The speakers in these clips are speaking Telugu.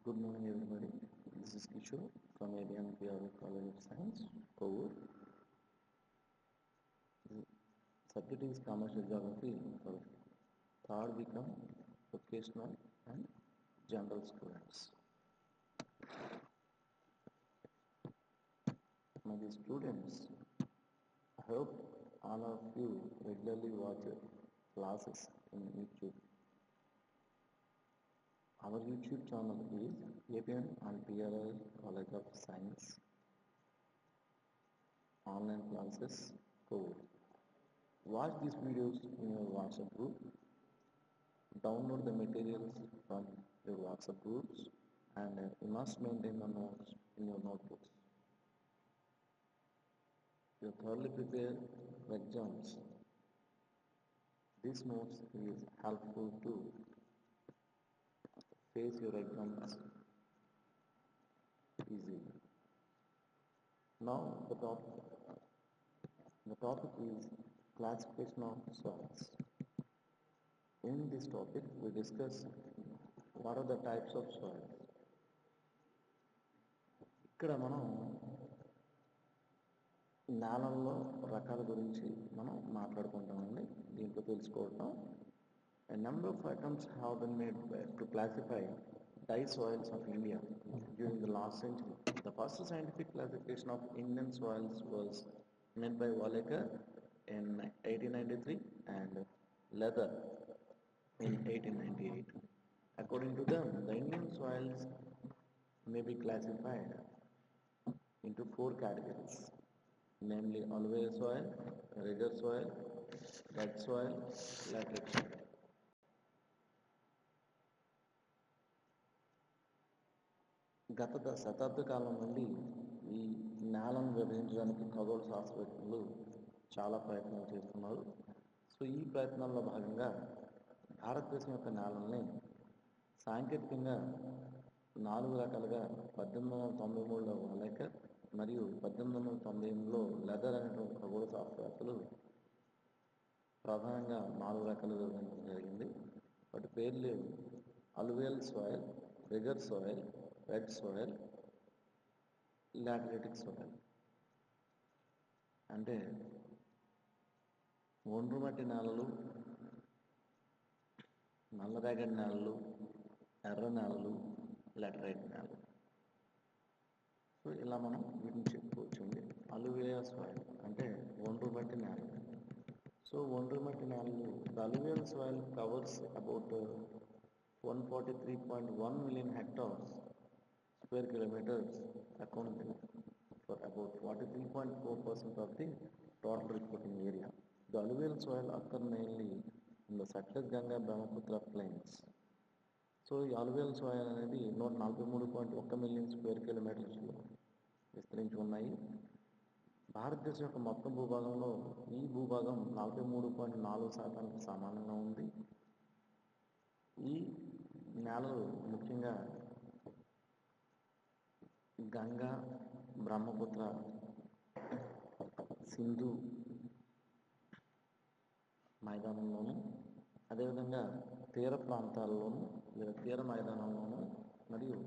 Good morning, everybody. This is Kishore from ABM College of Science, Kovur. The subject is Commercial Geography for third become vocational and general students. My dear students, I hope all of you regularly watch classes in YouTube. Our YouTube channel is APN and PRL College of Science online classes code. Watch these videos in your WhatsApp group. Download the materials from your WhatsApp groups and you must maintain the notes in your notebooks. You thoroughly prepare for exams. This notes is helpful to face your exams easily. Now the topic is classification of soils. In this topic, we discuss what are the types of soils. ఇక్కడ మనం నేలల్లో రకాల గురించి మనం మాట్లాడుకుంటామండి. దీంట్లో తెలుసుకోవటం a number of items have been made to classify dye soils of India during the last century. The first scientific classification of Indian soils was made by Walekar in 1893 and Leather in 1898. According to them, the Indian soils may be classified into four categories, namely alluvial soil, rigor soil, red soil, lateritic soil. గత శతాబ్ద కాలం నుండి ఈ నేలను విభజించడానికి ఖగోళ శాస్త్రవేత్తలు చాలా ప్రయత్నాలు చేస్తున్నారు. సో ఈ ప్రయత్నాల్లో భాగంగా భారతదేశం యొక్క నేలని సాంకేతికంగా 4 రకాలుగా 1893లో వాలేకర్ మరియు 1898లో లెదర్ అనేటువంటి ఖగోళ శాస్త్రవేత్తలు ప్రధానంగా 4 రకాలుగా విభజించడం జరిగింది. వాటి పేర్లు alluvial soil, regur soil, red soil, lateritic soil. అంటే ఒండ్రు మట్టి నేలలు, నల్లరేగడి నేలలు, ఎర్ర నేలలు, లాటరైట్ నేలలు. సో ఇలా మనం వీటిని చెప్పుకోవచ్చండి. అలువియల్ సాయిల్ అంటే ఒండ్రు మట్టి నేలలు. సో ఒండ్రు మట్టి నేలలు, the alluvial soil covers about 143.1 million hectares square kilometers, accounting for about 43.4% of the total reporting area. The alluvial soil occur mainly in the Satluj, Ganga, Brahmaputra plains. So ఈ అలువియల్ సాయిల్ అనేది 143.1 మిలియన్ స్క్వేర్ కిలోమీటర్స్లో విస్తరించి ఉన్నాయి. భారతదేశం యొక్క మొత్తం భూభాగంలో ఈ భూభాగం 43.4% సమానంగా ఉంది. ఈ నేలలు ముఖ్యంగా గంగా, బ్రహ్మపుత్ర, సింధు మైదానంలోను, అదేవిధంగా తీర ప్రాంతాల్లోనూ లేదా తీర మైదానంలోనూ మరియు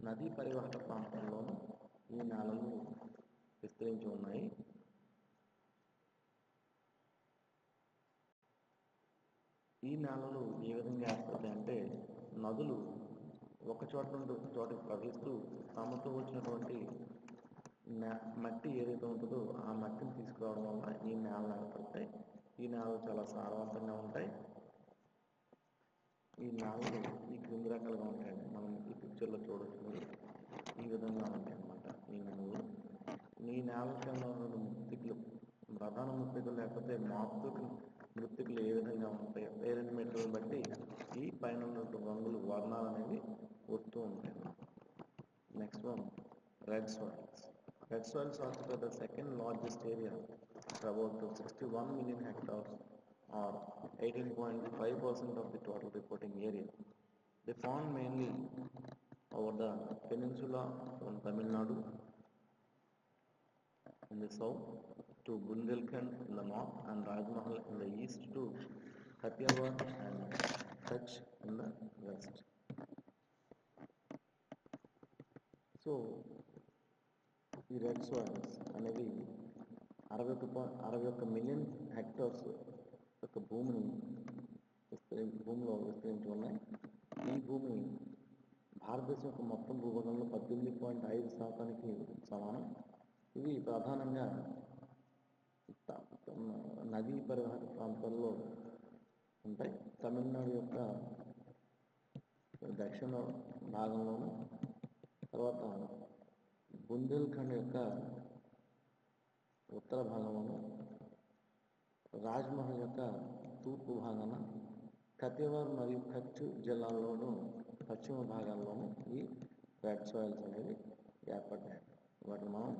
నదీ పరివాహక ప్రాంతాల్లోనూ ఈ నేలలు విస్తరించి ఉన్నాయి. ఈ నేలలు ఏ విధంగా ఏర్పడతాయి అంటే నదులు ఒక చోట నుండి ఒక చోటకి ప్రవహిస్తూ తమతో వచ్చినటువంటి మట్టి ఏదైతే ఉంటుందో ఆ మట్టిని తీసుకురావడం వల్ల ఈ నేలలు ఏర్పడతాయి. ఈ నేలలు చాలా సారవంతంగా ఉంటాయి. ఈ నేలలు ఈ క్రింది రకాలుగా ఉంటాయండి. మనం ఈ పిక్చర్లో చూడవచ్చు. ఈ విధంగా ఉంటాయి అన్నమాట ఈ నేలలు. ఈ నేల కింద ఉన్న మృత్తికలు, ప్రధాన మృత్తికలు లేకపోతే మాతృక మృత్తికలు ఏ విధంగా ఉంటాయి, పేరెంట్ మెటీరియల్ బట్టి ఈ పైన ఉన్నటువంటి రంగులు, వర్ణాలు అనేవి వస్తూ ఉంటాయి. Next one red soils. Red soils occupy the second largest area for about 61 million hectares or 18.5% of the total reporting area. They found mainly over the peninsula from Tamil Nadu in the south to Bundelkhand in the north and Rajmahal in the east to Kathiawar and Kutch in the west. So ఈ రెడ్ సాయిల్స్ అనేవి 61 మిలియన్ హెక్టార్స్ యొక్క భూమిలో విస్తరించి ఉన్నాయి. ఈ భూమి భారతదేశం యొక్క మొత్తం భూభాగంలో 18.5% సమానం. ఇవి ప్రధానంగా నదీ పరివాహక ప్రాంతాల్లో ఉంటాయి. తమిళనాడు యొక్క దక్షిణ భాగంలోను, తర్వాత బుందేల్ఖండ్ యొక్క ఉత్తర భాగంలోను, రాజ్మహల్ యొక్క తూర్పు భాగాన, కతివార్ మరియు కచ్ జిల్లాల్లోనూ పశ్చిమ భాగాల్లోనూ ఈ రెడ్ సాయిల్స్ అనేవి ఏర్పడ్డాయి. వాటిని మనం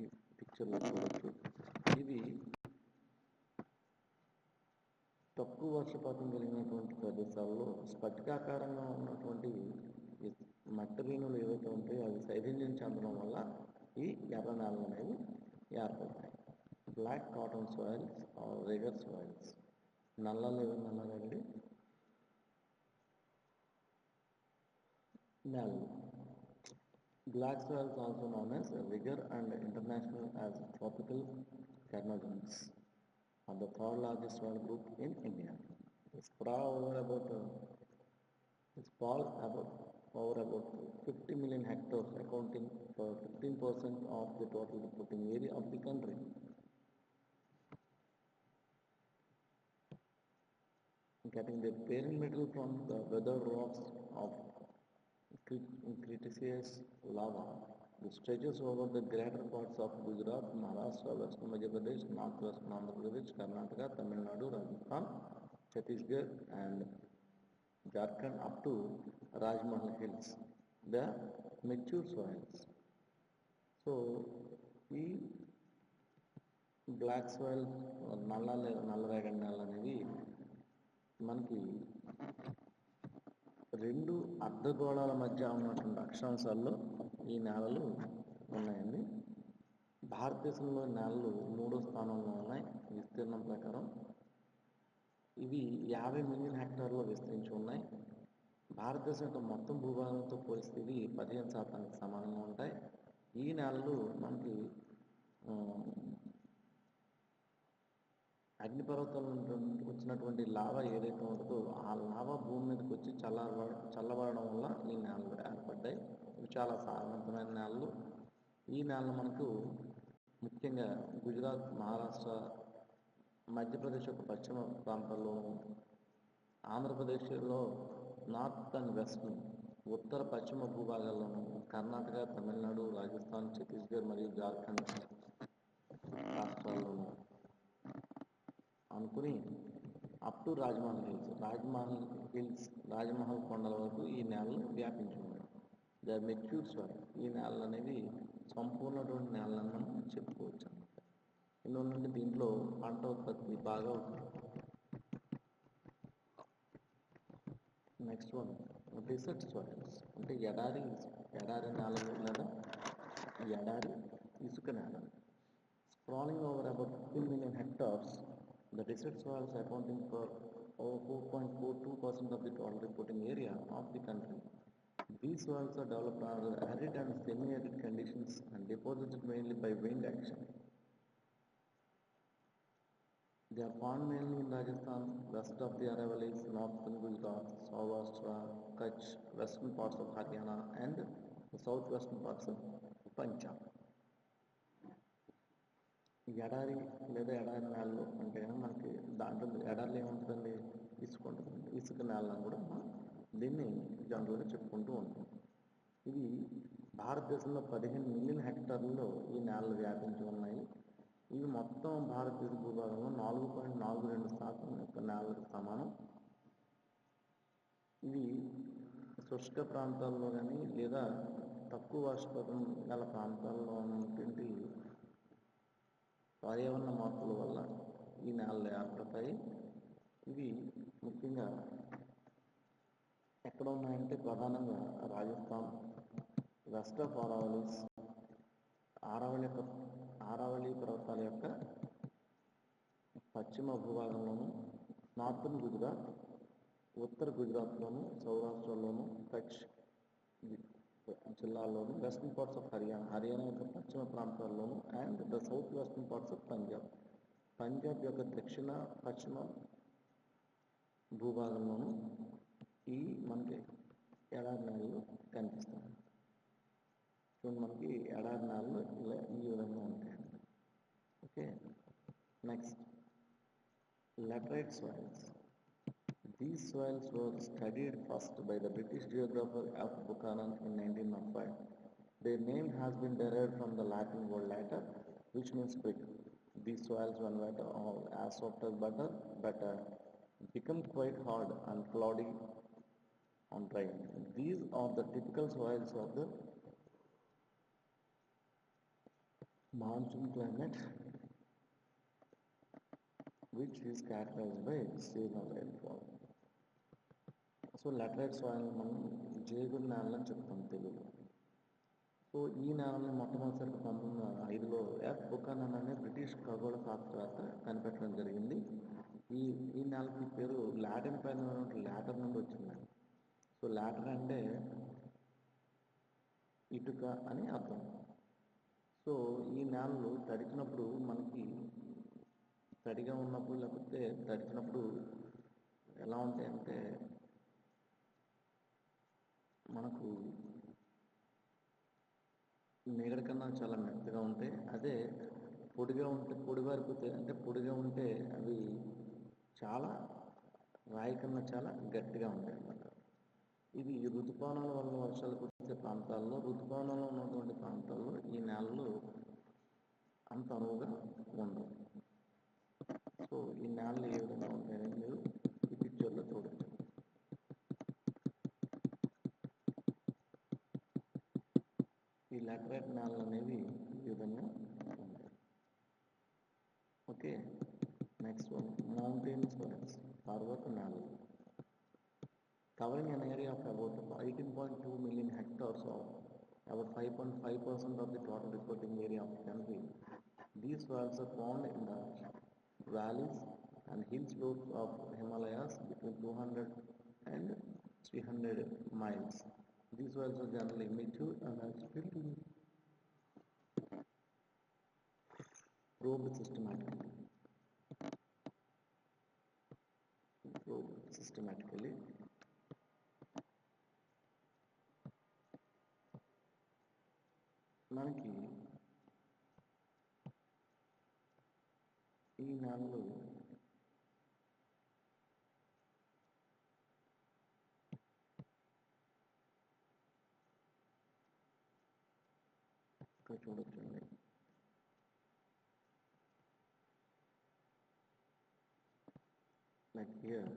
ఈ పిక్చర్లో చూడవచ్చు. ఇవి తక్కువ వర్షపాతం కలిగినటువంటి ప్రదేశాల్లో స్ఫటికాకారంగా ఉన్నటువంటి మట్టి రేణులు ఏవైతే ఉంటాయో అవి శైథిల్యం చెందడం వల్ల ఈ ఎర్ర నేలలు అనేవి ఏర్పడతాయి. Black cotton soils or regur soils, నల్లరేగడి నేలలు. Black soils also known as rigor and international as tropical carnosians are the third largest soil group in India. It sprawl over about 50 million hectares, accounting for 15% of the total reporting area of the country. Getting their parent material from the weathered rocks of Cretaceous lava, which stretches over the greater parts of Gujarat, Maharashtra, Western Madhya Pradesh, Northwestern Andhra Pradesh, Karnataka, Tamil Nadu, Rajasthan, Chhattisgarh, and Jharkhand up to Rajmahal Hills, the mature soils. So, ఈ బ్లాక్ సాయిల్ నల్లరేగడి నేలలు అనేవి మనకి రెండు అర్ధగోళాల మధ్య ఉన్నటువంటి అక్షాంశాల్లో ఈ నేలలు ఉన్నాయండి. భారతదేశంలో నేలలు 3వ స్థానంలో ఉన్నాయి విస్తీర్ణం ప్రకారం. ఇవి 50 మిలియన్ హెక్టార్లో విస్తరించి ఉన్నాయి. భారతదేశం యొక్క మొత్తం భూభాగంతో పోలిస్తే ఇవి 15% సమానంగా ఉంటాయి. ఈ నేలలు మనకి అగ్నిపర్వతాల నుండి వచ్చినటువంటి లావా ఏదైతే ఉంటుందో ఆ లావా భూమి మీదకి వచ్చి చల్లబడడం వల్ల ఈ నేలలు ఏర్పడ్డాయి. ఇవి చాలా సారవంతమైన నేలలు. ఈ నేలలు మనకు ముఖ్యంగా గుజరాత్, మహారాష్ట్ర, మధ్యప్రదేశ్ యొక్క పశ్చిమ ప్రాంతాల్లోనూ, ఆంధ్రప్రదేశ్లో నార్త్ అండ్ వెస్ట్ ఉత్తర పశ్చిమ భూభాగాల్లోనూ, కర్ణాటక, తమిళనాడు, రాజస్థాన్, ఛత్తీస్గఢ్ మరియు జార్ఖండ్ రాష్ట్రాల్లోనూ అనుకుని అప్ టు రాజ్మహల్ కొండల వరకు ఈ నేలలు వ్యాపించి ఉన్నాయి. ద మెచ్యూర్ సాయిల్, ఈ నేలలు అనేవి సంపూర్ణటువంటి నేలని మనం చెప్పుకోవచ్చు అన్నమాట. ఎందుకంటే దీంట్లో పంట ఉత్పత్తి బాగా అవుతుంది. నెక్స్ట్ వన్ డెసర్ట్ సాయిల్స్, అంటే ఎడారి నేలలు లేదా ఎడారి ఇసుక నేలలు. Sprawling over about 15 million hectares, the desert soils accounting for over 4.42% of the total reporting area of the country. These soils are developed under arid and semi-arid conditions and deposited mainly by wind action. They are found mainly in Rajasthan, west of the Aravallis, northern Gujarat, Saurashtra, Kutch, western parts of Haryana, and the southwestern parts of Punjab. ఎడారి లేదా ఎడారి నేలలు అంటే మనకి దాంట్లో ఎడారిలో ఏముంటుందండి, ఇసుక ఉంటుంది. ఇసుక నేలని కూడా మనం దీన్ని జనరల్గా చెప్పుకుంటూ ఉంటాం. ఇవి భారతదేశంలో 15 మిలియన్ హెక్టార్లలో ఈ నేలలు వ్యాపించి ఉన్నాయి. ఇవి మొత్తం భారతదేశ భూభాగంలో 4.42% యొక్క నేలకు సమానం. ఇవి శుష్క ప్రాంతాల్లో కానీ లేదా తక్కువ వర్షపాతం గల ప్రాంతాల్లో ఉన్నటువంటి పర్యావరణ మార్పుల వల్ల ఈ నేలలు ఏర్పడతాయి. ఇవి ముఖ్యంగా ఎక్కడ ఉన్నాయంటే ప్రధానంగా రాజస్థాన్, వెస్ట్ ఆఫ్ ఆరావళీస్, ఆరావళి పర్వతాల యొక్క పశ్చిమ భూభాగంలోను, నార్తర్న్ గుజరాత్, ఉత్తర గుజరాత్లోను, సౌరాష్ట్రలోను, కచ్, జిల్లాల్లోను, వెస్టర్న్ పార్ట్స్ ఆఫ్ హర్యానా యొక్క పశ్చిమ ప్రాంతాల్లోను, and the south western parts of Punjab యొక్క దక్షిణ పశ్చిమ భూభాగంలోను ఈ మనకి ఎడారి నేలలు కనిపిస్తాయి. చూడండి, మనకి ఎడారి నేలలు ఇలా ఈ విధంగా ఉంటాయండి. Okay, next laterite soils. These soils were studied first by the British geographer F. Buchanan in 1905. Their name has been derived from the Latin word later, which means quick. These soils, when wet or as soft as butter, become quite hard and cloudy on drying. These are the typical soils of the monsoon climate, which is characterized by seasonal rainfall. So laterite soil మనం జేగురు నేలని చెప్తాం తెలుగులో. సో ఈ నేలని మొట్టమొదటిసారి 1905లో ఎఫ్ బుకానన్ అనే బ్రిటిష్ ఖగోళ శాస్త్రవేత్త కనిపెట్టడం జరిగింది. ఈ నేలకి పేరు లాటిన్ పైన లాటర్ నుండి వచ్చిందండి. సో లాటర్ అంటే ఇటుక అని అర్థం. సో ఈ నేలలు తడిచినప్పుడు మనకి తడిగా ఉన్నప్పుడు లేకపోతే తడిచినప్పుడు ఎలా ఉంటాయంటే మనకు మేగడ కన్నా చాలా మెత్తగా ఉంటాయి. అదే పొడిగా ఉంటే పొడివారిపోతే అంటే పొడిగా ఉంటే అవి చాలా రాయి కన్నా చాలా గట్టిగా ఉంటాయి అన్నమాట. ఇది ఋతుపవనాల వల్ల వర్షాలు కురిసే ప్రాంతాల్లో, ఋతుపవనాల్లో ఉన్నటువంటి ప్రాంతాల్లో ఈ నేలలు అంత అనువుగా ఉండవు. సో ఈ నేలలు ఏ విధంగా ఉంటాయని మీరు ఈ పిక్చర్లో చూడొచ్చు. ఈ లాటరైట్ నేలలు అనేవి ఈ విధంగా ఉంటాయి. Okay, next one mountain soils, పర్వత నేలలు. Covering an area of about 18.2 million hectares or about 5.5% of the total reporting area of the country. These soils are found in the valleys and hill slopes of Himalayas between 200 and 300 miles. These soils are generally mature and are still probed systematically. మనకి ఈ నేలలు ఇక్కడ చూడొచ్చండి. లైక్ హియర్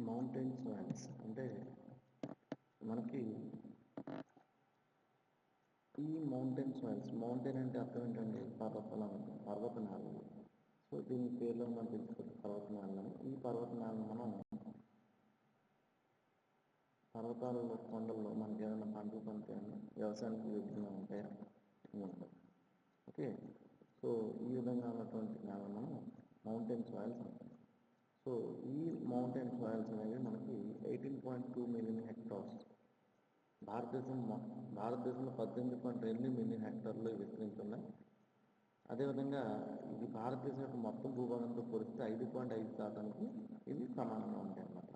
మౌంటైన్ సాయిల్స్ అంటే మనకి ఈ మౌంటైన్ సాయిల్స్, మౌంటైన్ అంటే అర్థం ఏంటంటే పర్వత నేలలు. సో దీని పేర్లో మనం తెలుసుకోవచ్చు పర్వత నేలని. ఈ పర్వత నేలను మనం పర్వతాలలో కొండల్లో మనకి ఏదైనా పంటలు పండుతాయని వ్యవసాయానికి విధంగా ఉంటాయా ఉంటాయి. ఓకే, సో ఈ విధంగా ఉన్నటువంటి నేలను మనం మౌంటైన్ సాయిల్స్ అంటాం. సో ఈ మౌంటైన్ సాయిల్స్ అనేవి మనకి 18.2 మిలియన్ హెక్టార్స్, భారతదేశంలో 18.2 మిలియన్ హెక్టార్లు విస్తరించున్నాయి. అదేవిధంగా ఇది భారతదేశం యొక్క మొత్తం భూభాగంతో పోలిస్తే 5.5% ఇవి సమానంగా ఉంటాయి అన్నమాట.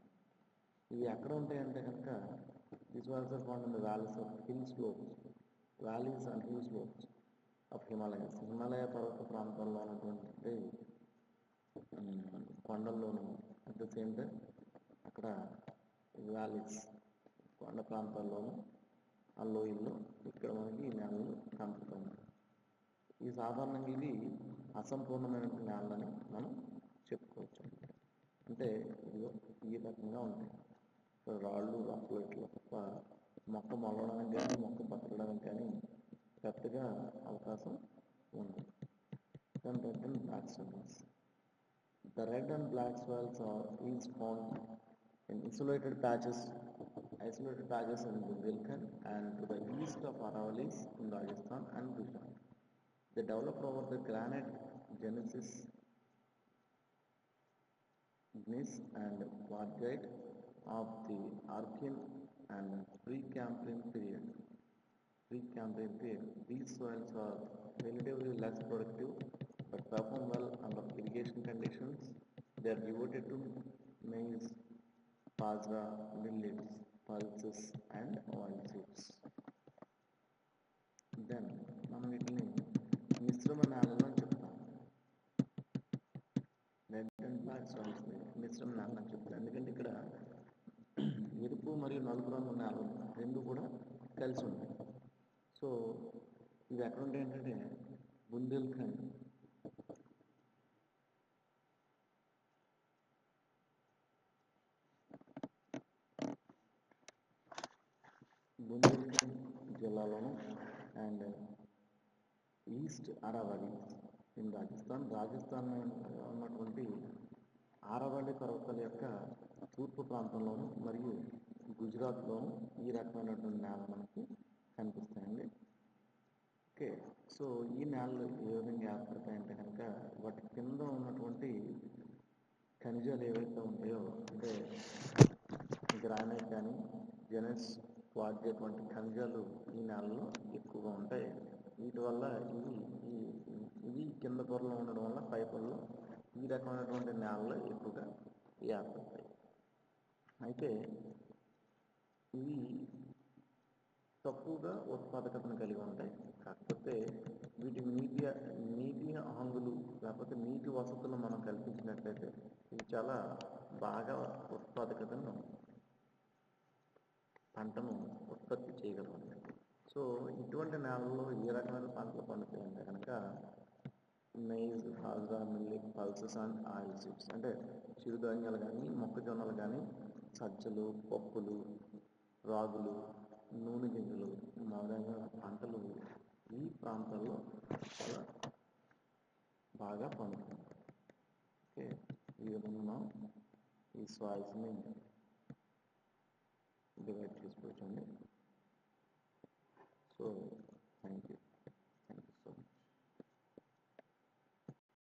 ఇవి ఎక్కడ ఉంటాయంటే కనుక this walls are found in the valleys of hill slopes, valleys and hill slopes of Himalayas. Himalaya పర్వత ప్రాంతాల్లో ఉన్నటువంటి కొండల్లోనూ అట్ ద సేమ్ టైం అక్కడ వ్యాలీస్ కొండ ప్రాంతాల్లోనూ ఆ లోయల్లో ఇక్కడ మనకి ఈ నేలలు కనపడుతున్నాయి. ఈ సాధారణంగా ఇవి అసంపూర్ణమైన నేలని మనం చెప్పుకోవచ్చు. అంటే ఇదిగో ఈ రకంగా ఉంటాయి, రాళ్ళు రప్పలు ఇట్లా తప్ప మొక్క మొలవడానికి కానీ మొక్క బతకడానికి కానీ పెద్దగా అవకాశం ఉంది. Red and black soils. The red and black soils is found in insulated patches isolated patches in Bundelkhand and to the east of Aravallis in Rajasthan and Gujarat. They developed over the granite genesis, gneiss and quartzite of the Archean and Precambrian period. These soils are relatively less productive but perform well under irrigation conditions. They are devoted to maize, bajra, millets, pulses and oilseeds. Then మనం వీటిని మిశ్రమ నేలలు అని చెప్తాం. రెడ్ అండ్ బ్లాక్ సాయిల్స్ మిశ్రమ నేలలు అని చెప్తాం. ఎందుకంటే ఇక్కడ ఎరుపు మరియు నలుపు రంగు నేలలు రెండు కూడా కలిసి ఉంటాయి. సో ఇవి ఎక్కడ ఉంటాయి ఏంటంటే బుందేల్ఖండ్, జిల్లాలోను and east Aravalli in Rajasthan ఉన్నటువంటి ఆరావళి పర్వతాల యొక్క తూర్పు ప్రాంతంలోను మరియు గుజరాత్లోను ఈ రకమైనటువంటి నేలలు మనకి కనిపిస్తాయండి. ఓకే, సో ఈ నేలలు ఏ విధంగా ఏర్పడతాయంటే కనుక వాటి కింద ఉన్నటువంటి ఖనిజాలు ఏవైతే ఉంటాయో అంటే గ్రానైట్ కానీ జెనస్ క్వార్ట్జైట్ వంటి ఖనిజాలు ఈ నేలలో ఎక్కువగా ఉంటాయి. వీటి వల్ల ఇవి కింద పొరలో ఉండడం వల్ల పై పొరలో ఈ రకమైనటువంటి నేలలు ఎక్కువగా ఏర్పడతాయి. అయితే ఇవి తక్కువగా ఉత్పాదకతను కలిగి ఉంటాయి. కాకపోతే వీటి నీటి హంగులు లేకపోతే నీటి వసతులు మనం కల్పించినట్లయితే ఇవి చాలా బాగా ఉత్పాదకతను పంటను ఉత్పత్తి చేయగలరు. సో ఇటువంటి నేలల్లో ఏ రకమైన పంటలు పండుతాయంటే కనుక maize, bajra, millet, pulses and oil seeds అంటే చిరుధాన్యాలు కానీ మొక్కజొన్నలు కానీ సజ్జలు, పప్పులు, రాగులు, నూనె గింజలు మొదలైన పంటలు ఈ ప్రాంతాల్లో చాలా బాగా పండుతుంది. ఓకే, ఈ విధంగా మనం ఈ సాయిల్స్ని డివైడ్ చేసుకోవచ్చండి. So thank you.